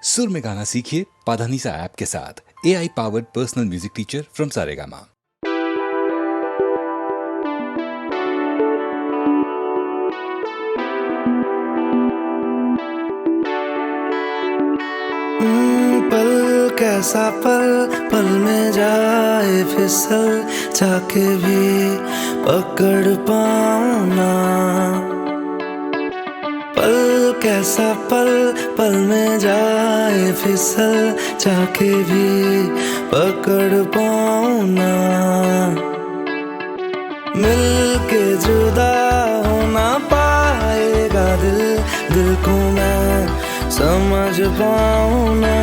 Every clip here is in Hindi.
सुर में गाना सीखिए पाधानीसा ऐप के साथ। AI powered personal music teacher from Saregama. पल कैसा पल में जाए फिसल, जाके भी पकड़ पाऊं ना। पल कैसा पल में जाए फिसल, जाके भी पकड़ पाऊं ना। मिलके जुदा हो ना पाएगा दिल को मैं समझ पाऊं ना।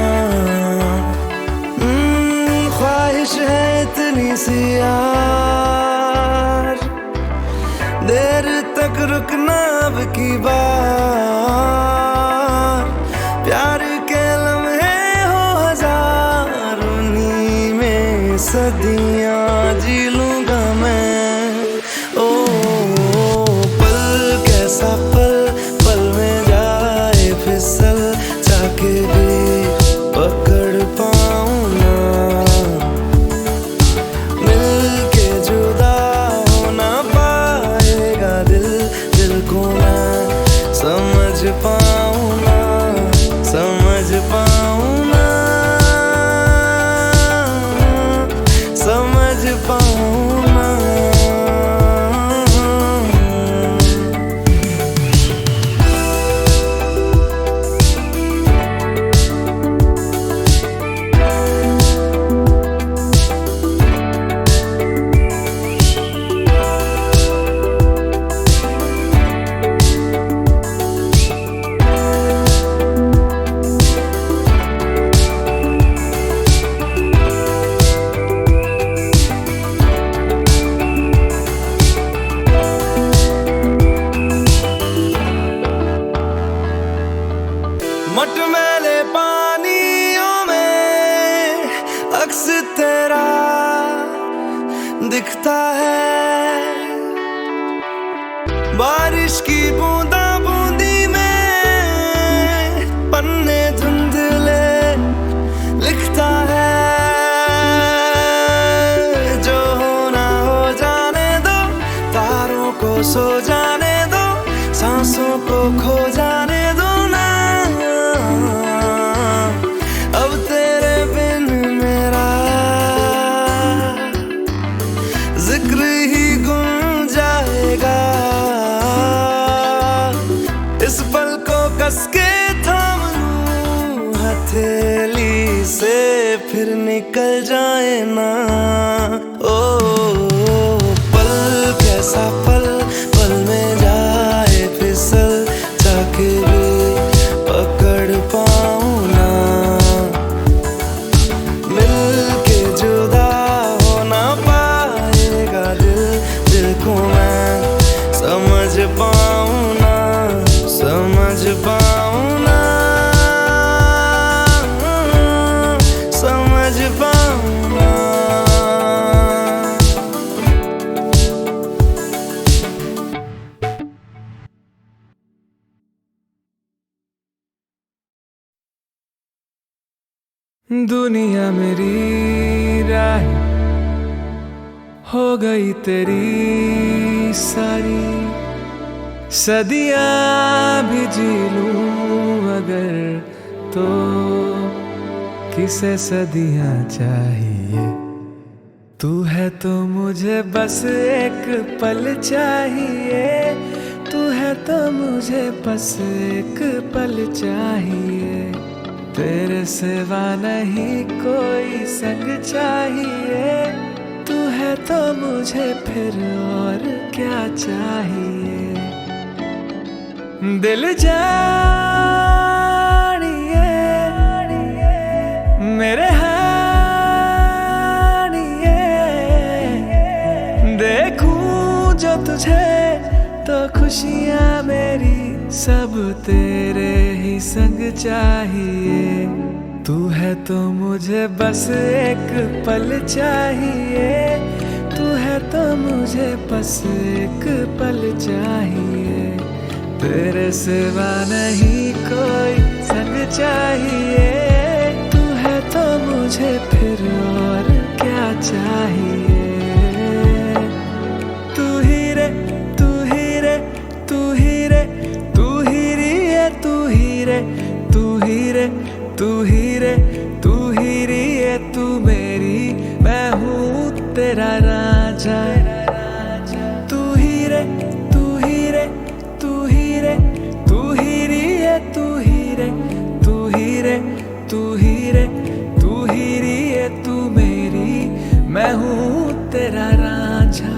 ख्वाहिश है इतनी सी यार, देर तक रुकना अब की बार। प्यार के लम्हे हो हजार, उन्हीं में सदियां जी लूंगा मैं। ओ पल कैसा पल में जाए फिसल, जाके भी पकड़ पाऊं ना। मिलके जुदा हो ना पाएगा दिल को मैं समझ पाऊं ना, समझ पाऊं ना, समझ पाऊं ना। मटमैले पानियों में अक्स तेरा दिखता है। बारिश की बूंदा बूंदी में पन्ने धुंधले लिखता है। जो होना हो जाने दो, तारों को सो जाने दो, सांसों को खो जाने दो ना। अब तेरे बिन मेरा जिक्र ही गुम जाएगा। इस पल को कस के थाम लूं हथेली से, फिर निकल जाए ना। ओ पल कैसा पल में जाए फिसल, जाके भी पकड़ पाऊं ना। मिलके जुदा हो ना पाएगा दिल को मैं समझ पाऊं ना, समझ पाऊं ना, समझ पाऊं ना। दुनिया मेरी राह हो गई तेरी सारी, सदियां भी जी लूं अगर तो किसे सदियां चाहिए। तू है तो मुझे बस एक पल चाहिए, तू है तो मुझे बस एक पल चाहिए। तेरे सिवा नहीं कोई संग चाहिए, तू है तो मुझे फिर और क्या चाहिए। दिल जानिए मेरे हानिए, देखूं जो तुझे तो खुशियां मेरी सब तेरे ही संग चाहिए। तू है तो मुझे बस एक पल चाहिए, तू है तो मुझे बस एक पल चाहिए। तेरे सिवा नहीं कोई संग चाहिए। मुझे फिर और क्या चाहिए। तू ही रे तू ही रे तू ही रे तू ही रे तू ही रे तू ही रे तू ही रे तू ही रे तू मेरी, मैं हूँ तेरा राजा। तू ही रे तू ही रे तू ही रे तू ही रे तू ही रे तू ही रे तू ही रे तू ही रे तू मेरी, मैं हूँ तेरा राजा।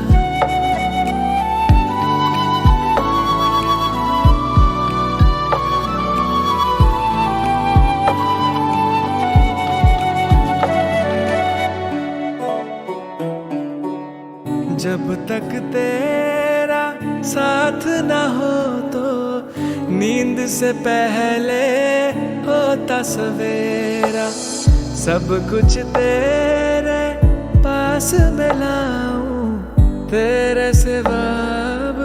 जब तक तेरा साथ ना हो तो नींद से पहले होता सवेरा। सब कुछ तेरे पास मैं लाऊं, तेरे सिवा अब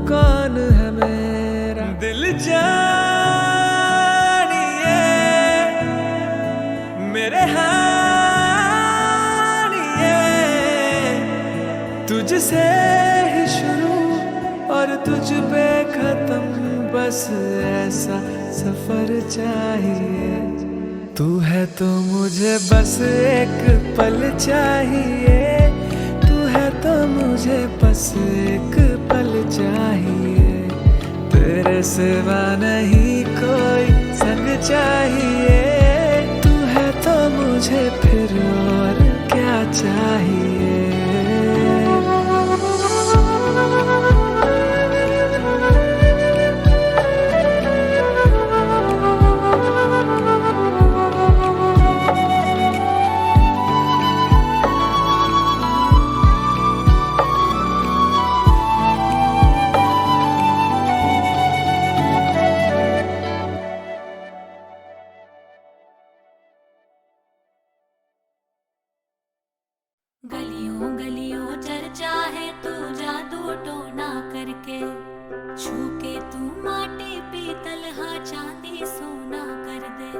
कौन है मेरा। दिल जानिए मेरे तुझसे ही शुरू और तुझ पे खत्म, बस ऐसा सफर चाहिए। तू है तो मुझे बस एक पल चाहिए, तू है तो मुझे बस एक पल चाहिए। तेरे सिवा नहीं कोई संग चाहिए। तू है तो मुझे फिर और क्या चाहिए। गलियों गलियों चर्चा है तू जादू टोना करके, छू के तू माटी पीतल हा चांदी सोना कर दे।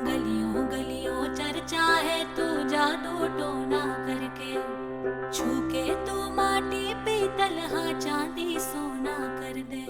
गलियों गलियों चर्चा है तू जादू टोना करके, छू के तू माटी पीतल हा चांदी सोना कर दे।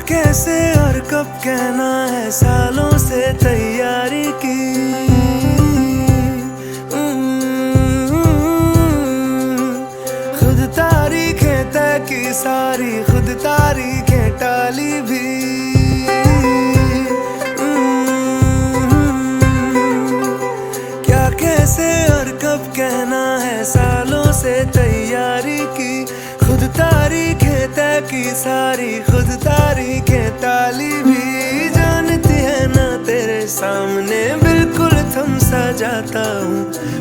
कैसे और कब कहना है, सालों से तैयारी की। खुद तारीखें तय की सारी, खुद तारीखें टाली भी। क्या कैसे और कब कहना है, सालों से तैयारी की। खुद तारीखें तय की सारी, खुद तारीखें टाली भी। जानती है ना तेरे सामने बिल्कुल थम सा जाता हूँ।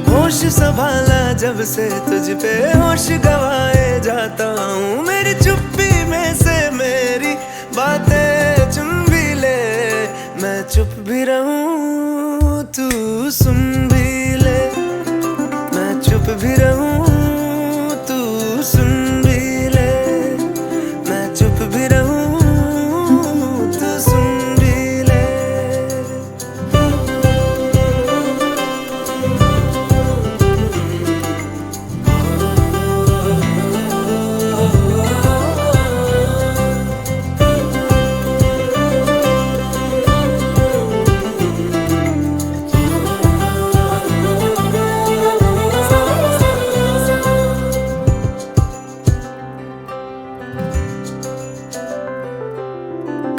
होश संभाला जब से तुझ पे होश गवाए जाता हूँ। मेरी चुप्पी में से मेरी बातें चुन भी ले, मैं चुप भी रहूँ तू सुन भी ले। मैं चुप भी रहूँ तू सुन भी ले। मैं चुप भी रहूँ तू सुन भी ले।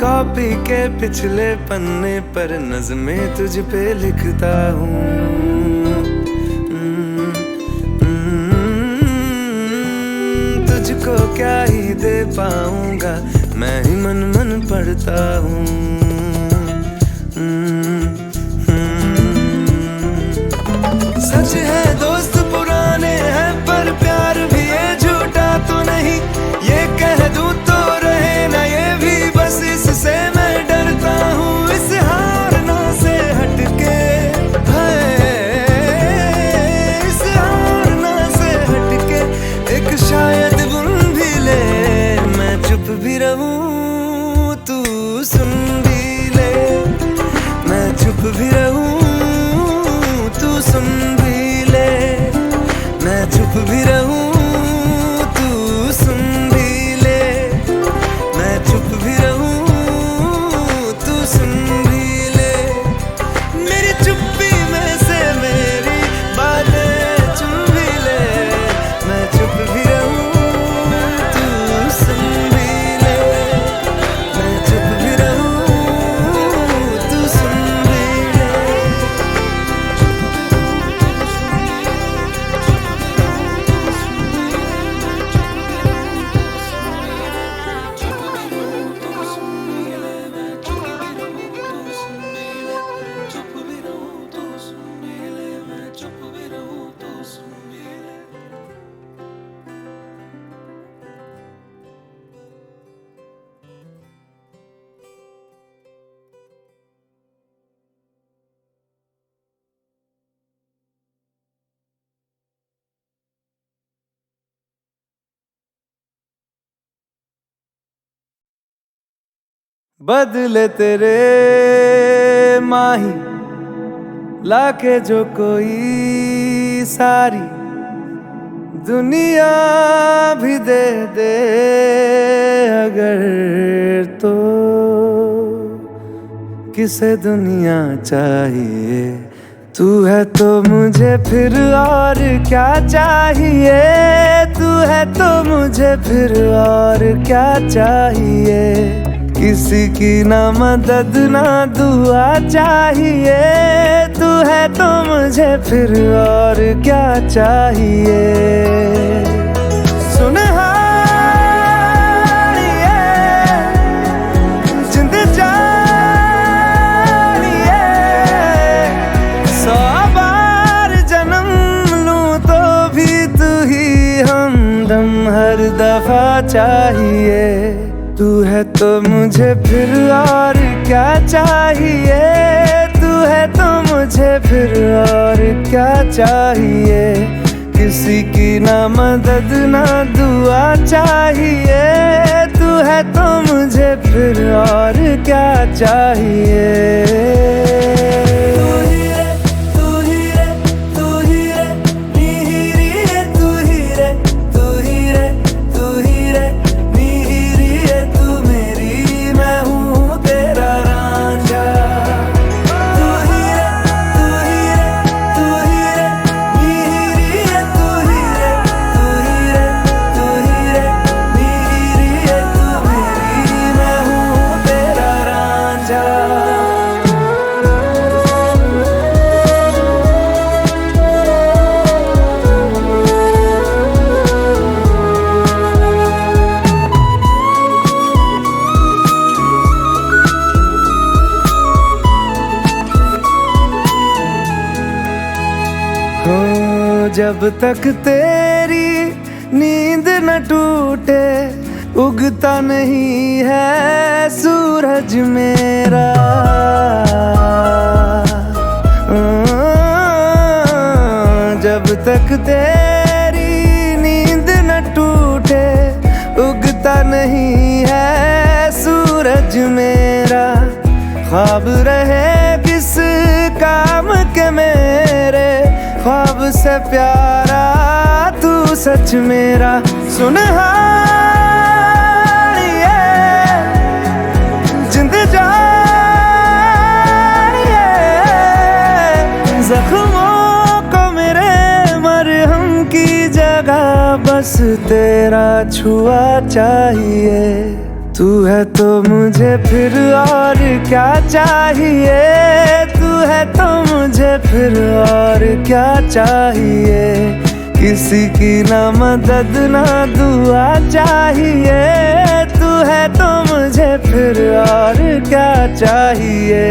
कॉपी के पिछले पन्ने पर नज़में तुझ पे लिखता हूँ। तुझको क्या ही दे पाऊंगा, मैं ही मन मन पढ़ता हूँ। बदले तेरे माही लाके जो कोई सारी दुनिया भी दे दे अगर तो किसे दुनिया चाहिए। तू है तो मुझे फिर और क्या चाहिए। तू है तो मुझे फिर और क्या चाहिए। किसी की ना मदद ना दुआ चाहिए। तू है तो मुझे फिर और क्या चाहिए। सुनहारिए जिंद जानिए 100 बार जन्म लूं तो भी तू ही हमदम हर दफा चाहिए। तू है तो मुझे फिर और क्या चाहिए। तू है तो मुझे फिर और क्या चाहिए। किसी की ना मदद ना दुआ चाहिए। तू है तो मुझे फिर और क्या चाहिए। जब तक तेरी नींद न टूटे उगता नहीं है सूरज मेरा। जब तक तेरी नींद न टूटे उगता नहीं है सूरज मेरा। ख्वाब रहे किस काम के मेरे ख्वाब से प्यारा तू सच मेरा। सुनहारिए जिंद जानिए जख्मों को मेरे मरहम की जगह बस तेरा छुआ चाहिए। तू है तो मुझे फिर और क्या चाहिए। तू है तो मुझे फिर और क्या चाहिए। किसी की ना मदद ना दुआ चाहिए। तू है तो मुझे फिर और क्या चाहिए।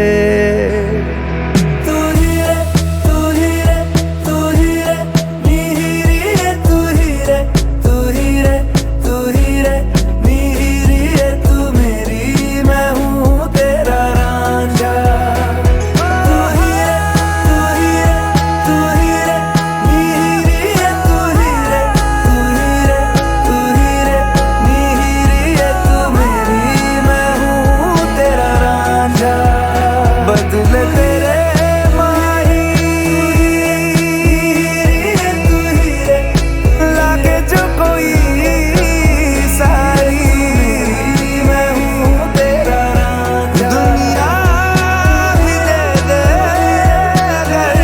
बदले तेरे माही तू ही रे लाके जो कोई सारी मैं हूँ तेरा रांझा। दुनिया भी दे दे अगर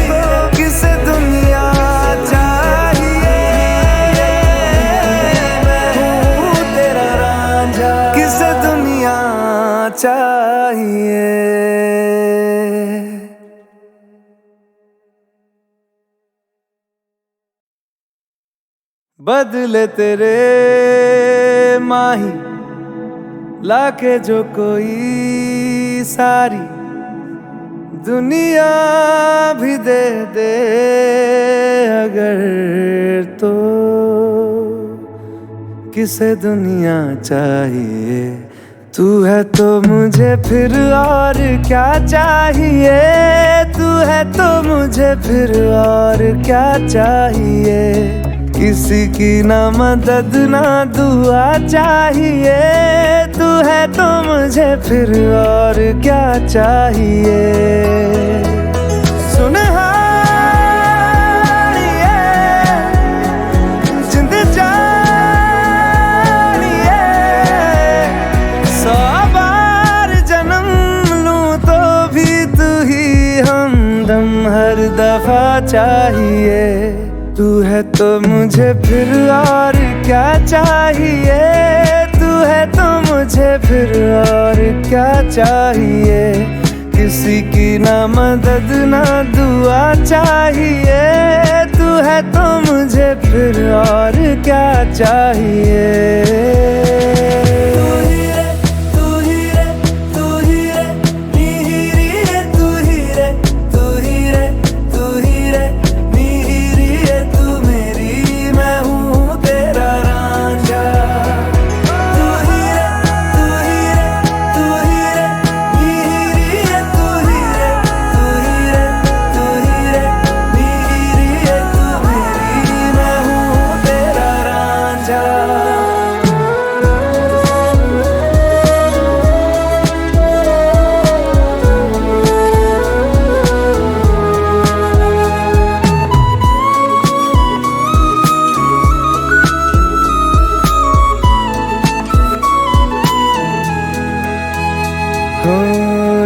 तो किसे दुनिया चाहिए। मैं हूँ तेरा रांझा किसे दुनिया चाहिए। बदले तेरे माही लाके जो कोई सारी दुनिया भी दे दे अगर तो किसे दुनिया चाहिए। तू है तो मुझे फिर और क्या चाहिए। तू है तो मुझे फिर और क्या चाहिए। किसी की ना मदद ना दुआ चाहिए। तू है तो मुझे फिर और क्या चाहिए। सुनहारिए जिंद जानिए, 100 बार जन्म लूं तो भी तू ही हमदम हर दफा चाहिए। तू है तो मुझे फिर और क्या चाहिए। तू है तो मुझे फिर और क्या चाहिए। किसी की ना मदद ना दुआ चाहिए। तू है तो मुझे फिर और क्या चाहिए।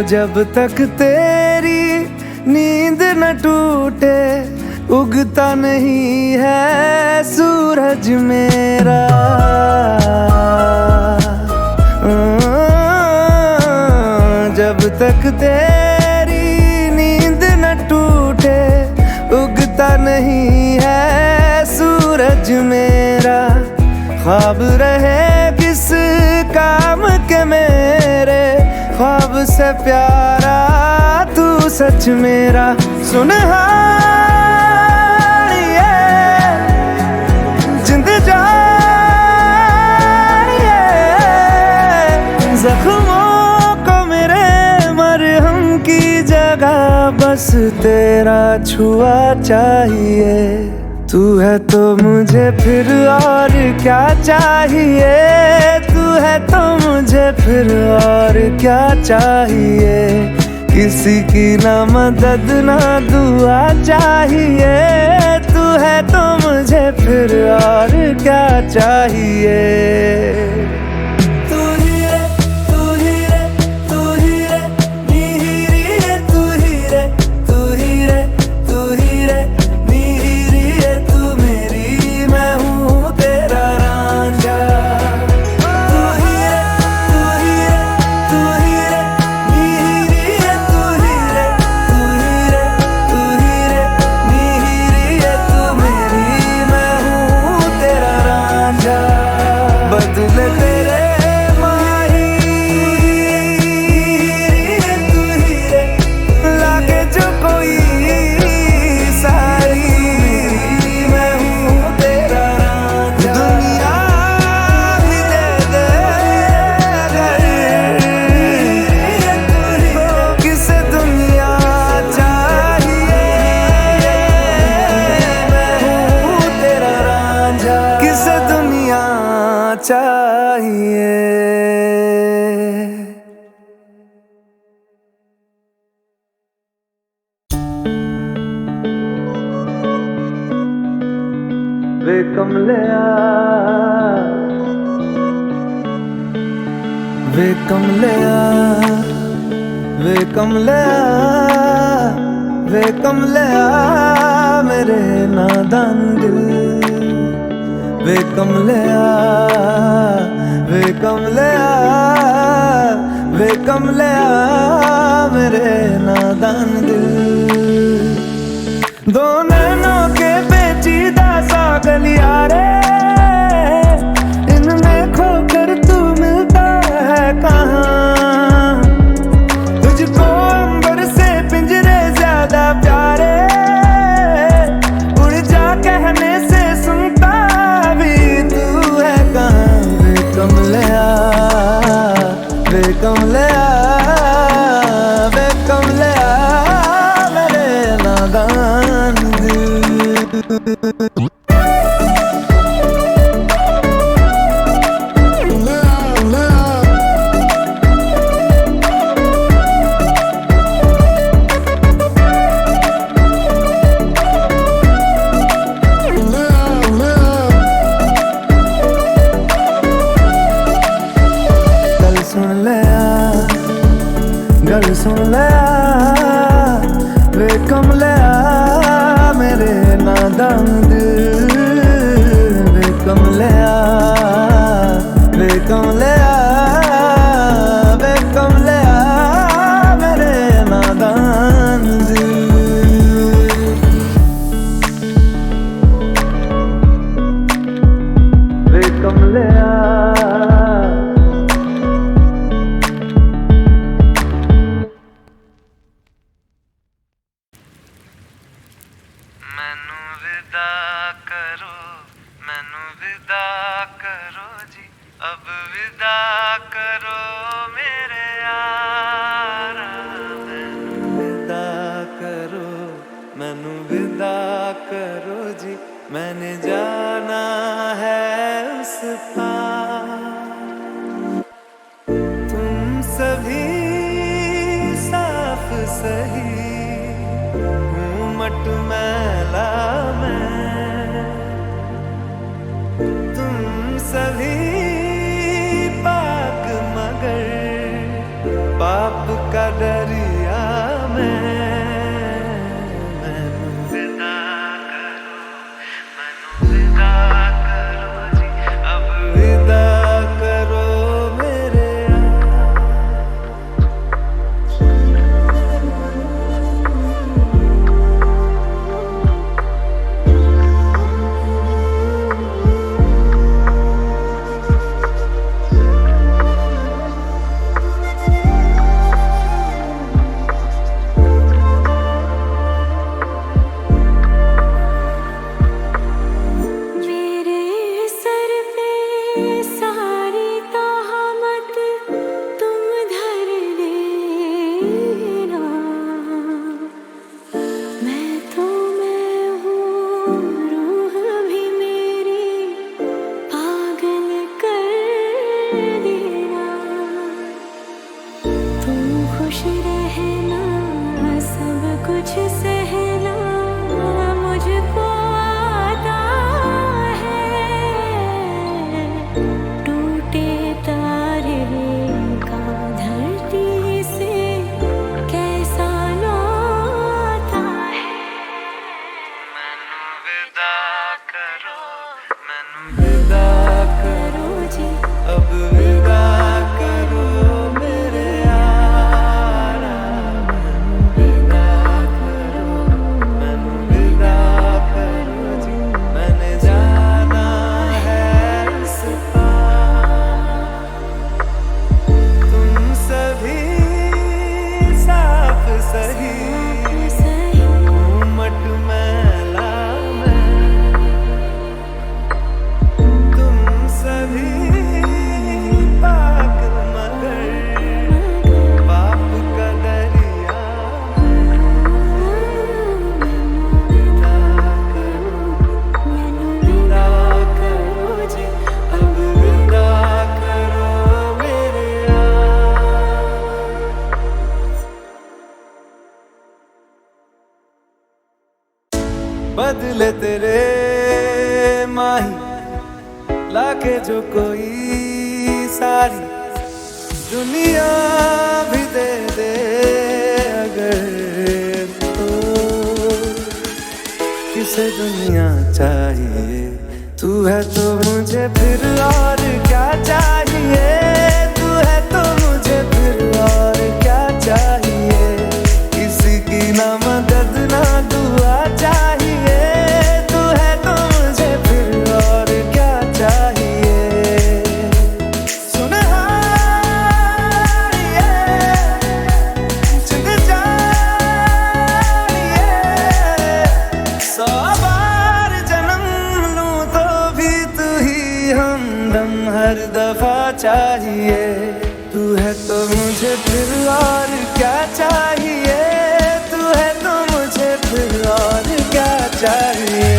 जब तक तेरी नींद न टूटे उगता नहीं है सूरज मेरा। जब तक तेरी नींद न टूटे उगता नहीं है सूरज मेरा। ख्वाब रहे किस काम के मेरे, ख्वाब से प्यारा तू सच मेरा। सुनहारिए जिंद जानिए, जख्मों को मेरे मरहम की जगह बस तेरा छुआ चाहिए। तू है तो मुझे फिर और क्या चाहिए। तू है तो मुझे फिर और क्या चाहिए। किसी की ना मदद ना दुआ चाहिए। तू है तो मुझे फिर और क्या चाहिए। बदले तेरे माही तू ही रे, लागे जो कोई सारी मैं हूँ तेरा रांझा। दुनिया भी दे दे अगर किसे दुनिया चाहिए। मैं हूँ तेरा रांझा, किसे दुनिया चाहिए। वे कमलिया वे कमलिया वे कमलिया वे कमलिया मेरे नादान दिल। वे कमलिया वे कमलिया वे कमलिया मेरे नादान दिल। दो नैनों के पेचीदा सा गलियारे, इनमें खोकर तू मिलता है कहाँ। तुझको अंबर से पिंजरे ज्यादा प्यारे, उड़ जा कहने से सुनता भी तू है कहाँ। वे कमलिया वे कमलिया वे कमलिया मेरे नादान दिल। गल सुन लिया वे कमलिया मेरे नादान दिल वे कमलिया वे कमलिया वे कमलिया मेरे नादान दिल वे कमलिया मैनू विदा करो जी अब विदा करो मेरे यारा मैनू विदा करो जी मैंने जाना है उस पार तुम सभी साफ सही हूँ मट मैला मैं तुम सभी पाक मगर पाप का दरिया मैं मैनू विदा करो जी अब विदा करो मेरे मेरे सर पे सारी तहमत तुम धर देना मैं हूँ रूह भी मेरी पागल कर देना तुम खुश रहना सब कुछ सहना मुझको आता है टूटे तारे का धरती से कैसा नाता है मैनू विदा करो विदा करो जी अब विदा करो मेरे यारा विदा करो जी मैंने जाना है उस पार तुम सभी साफ सही मट मैला मैं तुम सभी पाक मगर पाप का दरिया विदा करो जी अब विदा करो मेरे बदले तेरे माही लाके जो कोई सारी दुनिया भी दे दे अगर तो किसे दुनिया चाहिए तू है तो मुझे फिर और क्या चाहिए तू है तो मुझे फिर और क्या चाहिए किसी की ना मदद ना दुआ चाहिए तू है तो मुझे फिर और क्या चाहिए सुनहारिए जिंद जानिए 100 बार जन्म लूं तो भी तू ही हमदम हर दफा चाहिए तू है तो मुझे फिर और क्या चाहिए तू है तो मुझे फिर और क्या चाहिए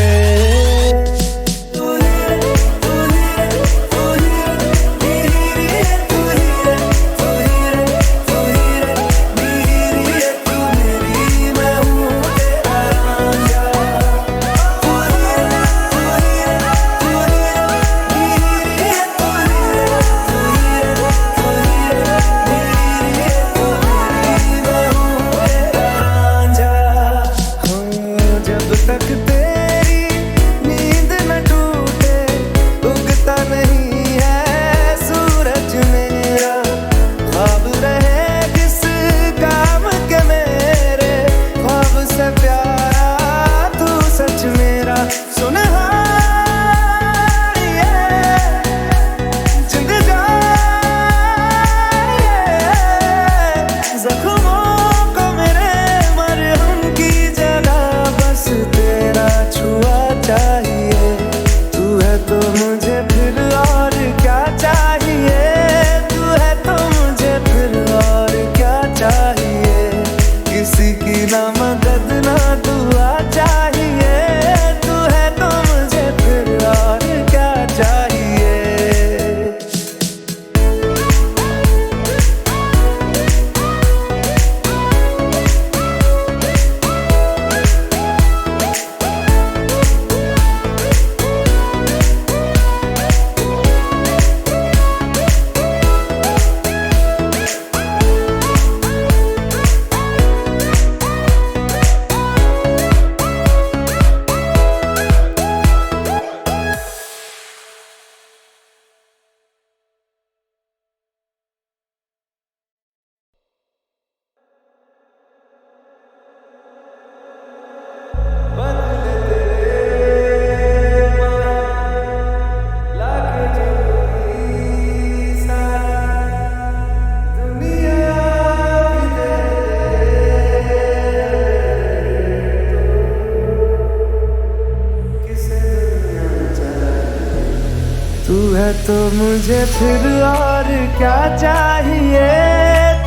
तो मुझे फिर और क्या चाहिए,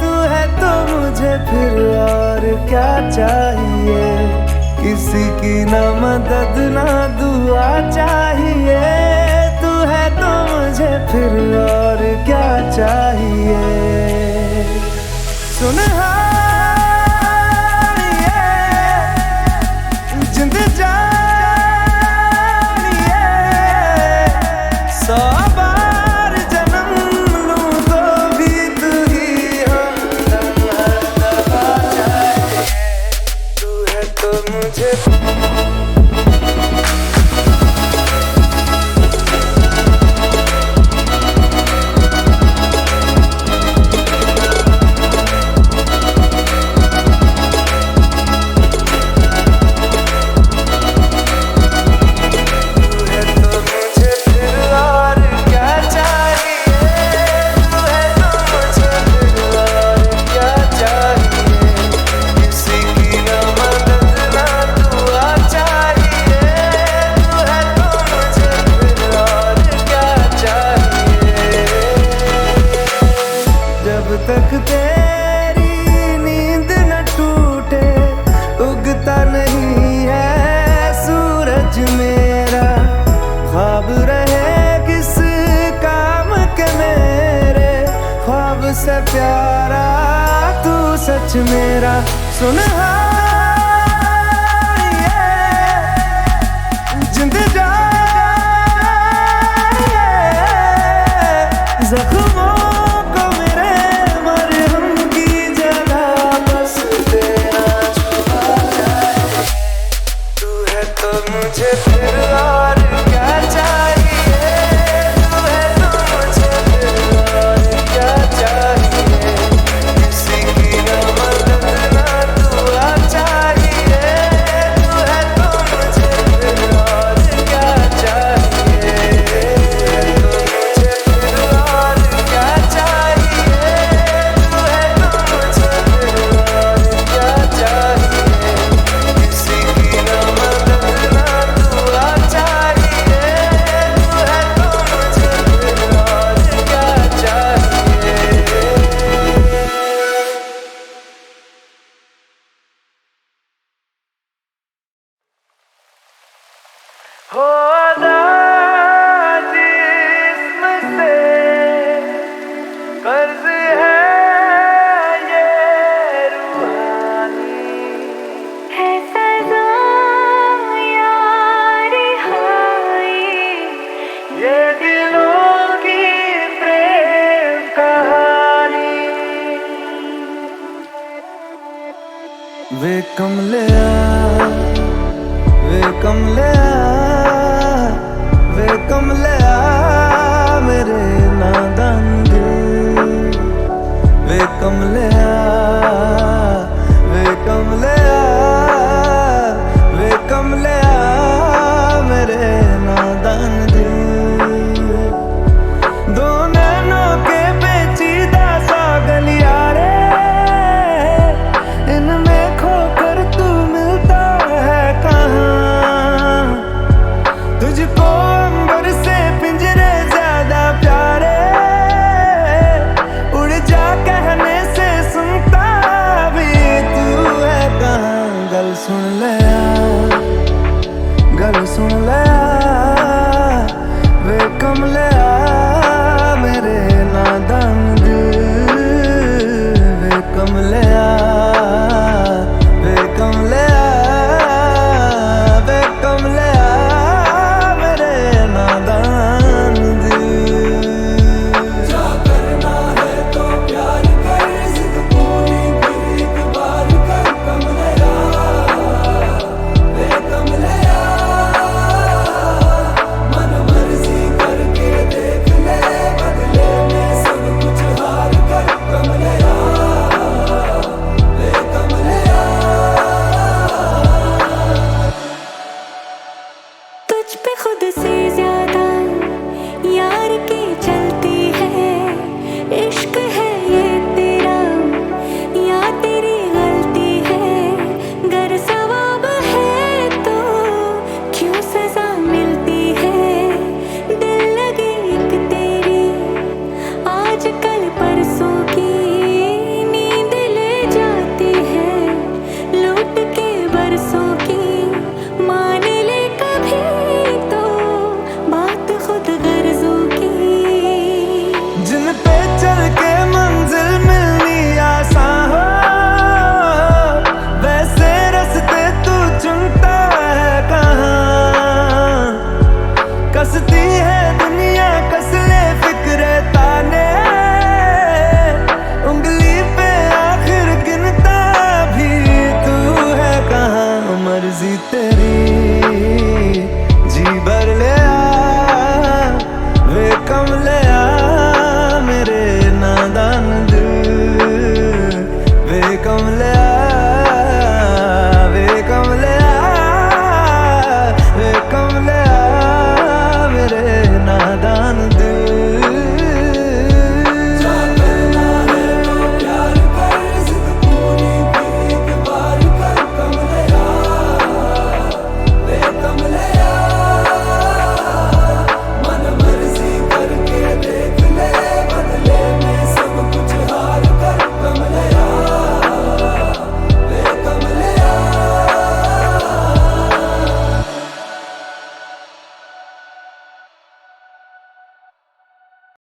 तू है तो मुझे फिर और क्या चाहिए। किसी की ना मदद ना दुआ चाहिए, तू है तो मुझे फिर और क्या चाहिए। सुन जिंद जानिए, 100 बार जन्म लूं तो भी तू ही हमदम हर दफा चाहिए। तू है तो मुझे तक तेरी नींद न टूटे, उगता नहीं है सूरज मेरा। ख्वाब रहे किस काम के मेरे, ख्वाब से प्यारा तू सच मेरा। सुन जिंद जानिए, जख्मों मुझे फिर और क्या चाहिए, तू है तो मुझे फिर और क्या चाहिए। किसी की ना मदद ना दुआ चाहिए, तू है तो मुझे फिर और क्या चाहिए। तू मुझे फिर और क्या चाहिए, तू है तो मुझे फिर और क्या चाहिए। किसी की ना मदद हो जिस्म से कर्ज है ये रूहानी, है सजा यारी हाई, ये दिलों की प्रेम कहानी। वे कमलिया वे कमलिया मेरे नादान दिल, वे कमलिया